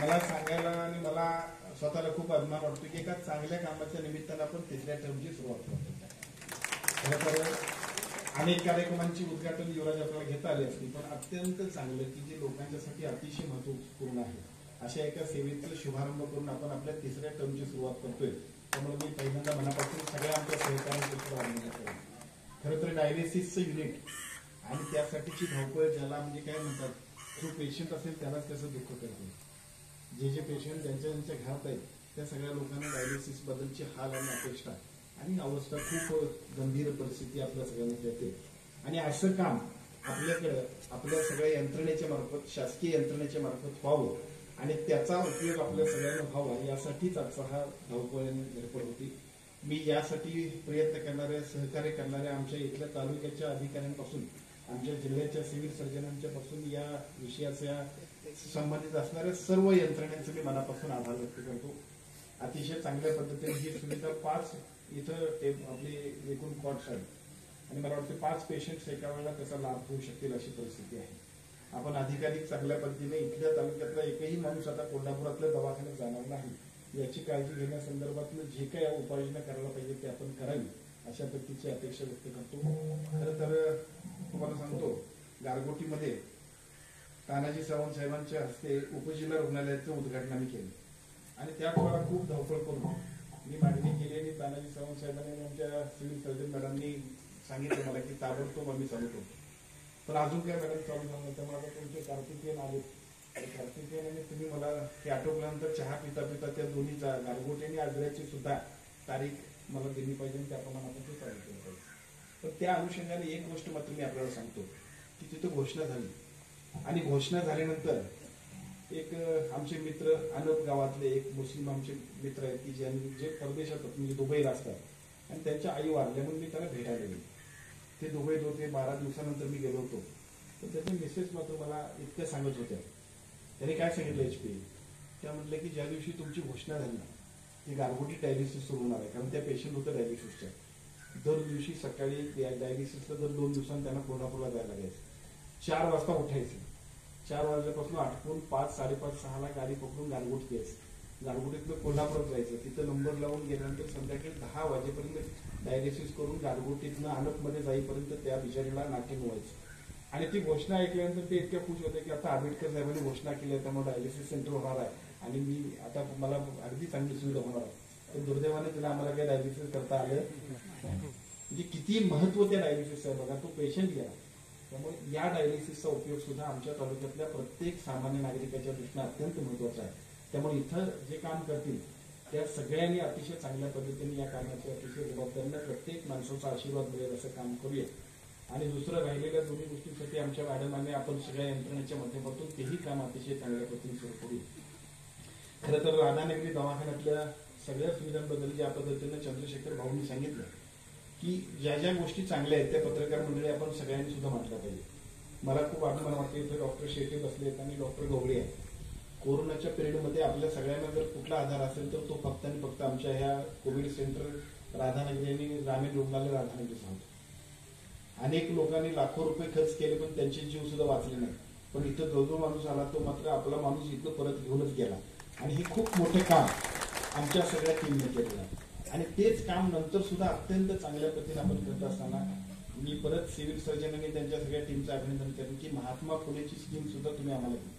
मला सांगायला आणि मला स्वतःला खूप अभिमान वाटतो की एका चांगल्या कामाच्या निमित्तानं आपण तिसऱ्या टर्मची सुरुवात करतो. खरं तर अनेक कार्यक्रमांची उद्घाटन युवराज आपल्याला घेता आली असतील, पण अत्यंत चांगलं की जे लोकांच्यासाठी अतिशय महत्वपूर्ण आहे अशा एका सेवेचा शुभारंभ करून आपण आपल्या तिसऱ्या टर्मची सुरुवात करतोय. त्यामुळे मी पहिल्यांदा मनापासून सगळ्या आमच्या सहकार्यांचं अभिनंदन करतो. खरं तर डायलिसिसचं युनिट आणि त्यासाठीची धावपळ, ज्याला म्हणजे काय म्हणतात, जो पेशंट असेल त्यालाच त्याचं दुःख करतो. जे पेशंट ज्यांच्या घरात आहेत त्या सगळ्या लोकांना डायलिसिस बद्दलची हाल आणि अपेक्षा आणि अवस्था, खूप गंभीर परिस्थिती आपल्या सगळ्यांना येते. आणि असं काम आपल्याकडं आपल्या सगळ्या यंत्रणेच्या मार्फत, शासकीय यंत्रणेच्या मार्फत व्हावं आणि त्याचा उपयोग आपल्या सगळ्यांना व्हावा यासाठीच आजचा हा धावपळीने धडपड होती. मी यासाठी प्रयत्न करणाऱ्या, सहकार्य करणाऱ्या आमच्या इथल्या तालुक्याच्या अधिकाऱ्यांपासून, आमच्या जिल्ह्याच्या सिव्हिल सर्जनांच्या पासून या विषयाच्या संबंधित असणाऱ्या सर्व यंत्रणेचे मी मनापासून आभार व्यक्त करतो. अतिशय चांगल्या पद्धतीने ही सुविधा 5 इथं आपली एकूण कॉट्स आहेत आणि मला वाटतं 5 पेशंट्स एका वेळेला त्याचा लाभ होऊ शकतील अशी परिस्थिती आहे. आपण अधिकाधिक चांगल्या पद्धतीने इथल्या तालुक्यातला एकही माणूस आता कोल्हापुरातल्या दवाखान्यात जाणार नाही याची काळजी घेण्यासंदर्भातलं जे काही उपाययोजना करायला पाहिजे ते आपण करावी अशा पद्धतीची अपेक्षा व्यक्त करतो. खरं तर तुम्हाला सांगतो, गारगोटीमध्ये तानाजी सावंत साहेबांच्या हस्ते उपजिल्हा रुग्णालयाचं उद्घाटन आम्ही केलं आणि त्या काळाला खूप धावपळ करून मी मागणी केली आणि तानाजी सावंत साहेबांनी आमच्या सिव्हिल सर्जन मॅडमनी सांगितलं मला की ताबडतोब आम्ही चालू करतो. पण अजून काय मॅडम चालू झालं, त्यामुळे आता तुमचे कार्तिकेयन आले. कार्तिकेयन आणि तुम्ही मला हे आटोपल्यानंतर चहा पिता पिता त्या दोन्हीचा, गारगोटी आणि आजऱ्याची सुद्धा तारीख मला दिली पाहिजे आणि त्याप्रमाणे आपण ते चालू केलं पाहिजे. पण त्या अनुषंगाने एक गोष्ट मात्र मी आपल्याला सांगतो की तिथं घोषणा झाली आणि घोषणा झाल्यानंतर एक आमचे मित्र, अनप गावातले एक मुस्लिम आमचे मित्र आहेत की जे परदेशात म्हणजे दुबईला असतात आणि त्यांच्या आई वारल्या म्हणून मी त्याला भेटायला गेलो. ते दुबईत होते. 12 दिवसानंतर मी गेलो होतो. तर त्याचे मिसेस मात्र मला इतक्या सांगत होत्या. त्यांनी काय सांगितलं HP, त्या म्हटलं की ज्या दिवशी तुमची घोषणा झाली ना ती गारगोटी डायलिसिस सुरू होणार आहे, कारण त्या पेशंट होतं डायलिसिसच्या. दर दिवशी सकाळी डायलिसिसला दर 2 दिवसांनी त्यांना कोल्हापूरला जायला लागायचं. 4 वाजता उठायचं. 4 वाजल्यापासून आटपून 5, 5:30, 6ला गाडी पकडून गारगोट यायचं. गारगोटीतलं कोल्हापुरात जायचं. तिथं नंबर लावून गेल्यानंतर संध्याकाळी 10 वाजेपर्यंत डायलिसिस करून गारगोटीतनं अनपमध्ये जाईपर्यंत त्या बिचारीला नाट्य व्हायचं. आणि ती घोषणा ऐकल्यानंतर ते इतक्या खुश होते की आता आंबेडकर साहेबांनी घोषणा केली आहे त्यामुळे डायलिसिस सेंटर होणार आहे आणि मी आता मला अगदी चांगली सुविधा होणार आहे. पण दुर्दैवाने तिला आम्हाला काही डायलिसिस करता आलं. म्हणजे किती महत्व त्या डायलिसिसचं आहे बघा. तो पेशंट गेला. त्यामुळे या डायलिसिसचा उपयोग सुद्धा आमच्या तालुक्यातल्या प्रत्येक सामान्य नागरिकाच्या दृष्टीने अत्यंत महत्वाचा आहे. त्यामुळे इथं जे काम करतील त्या सगळ्यांनी अतिशय चांगल्या पद्धतीने या कामाची अतिशय जबाबदारीने प्रत्येक माणसाचा आशीर्वाद मिळेल असं काम करूया. आणि दुसरं राहिलेल्या दोन्ही गोष्टींसाठी आमच्या मॅडमांनी आपण सगळ्या यंत्रणेच्या माध्यमातून तेही काम अतिशय चांगल्या पद्धतीने सुरू करूया. खरं तर राधानगरी दवाखान्यातल्या सगळ्या सुविधांबद्दल ज्या पद्धतीने चंद्रशेखर भाऊंनी सांगितलं की ज्या ज्या गोष्टी चांगल्या आहेत त्या पत्रकार मंडळी आपण सगळ्यांनी सुद्धा म्हटलं पाहिजे. मला खूप अभिमान वाटतो इथे डॉक्टर शेटे बसलेत आणि डॉक्टर गवळे आहेत. कोरोनाच्या पिरियडमध्ये आपल्या सगळ्यांना जर कुठला आधार असेल तर तो फक्त आणि फक्त आमच्या ह्या कोविड सेंटर राधानगरी आणि ग्रामीण रुग्णालय राधानगरी सांगतो. अनेक लोकांनी लाखो रुपये खर्च केले पण त्यांचे जीव सुद्धा वाचले नाही. पण इथं जो माणूस आला तो मात्र आपला माणूस इथं परत घेऊनच गेला आणि हे खूप मोठं काम आमच्या सगळ्या टीमने केलेलं आहे. आणि तेच काम नंतर सुद्धा अत्यंत चांगल्या पद्धतीने आपण करत असताना मी परत सिव्हिल सर्जन आणि त्यांच्या सगळ्या टीमचं अभिनंदन करेन की महात्मा फुलेची स्कीम सुद्धा तुम्ही आम्हाला दिली.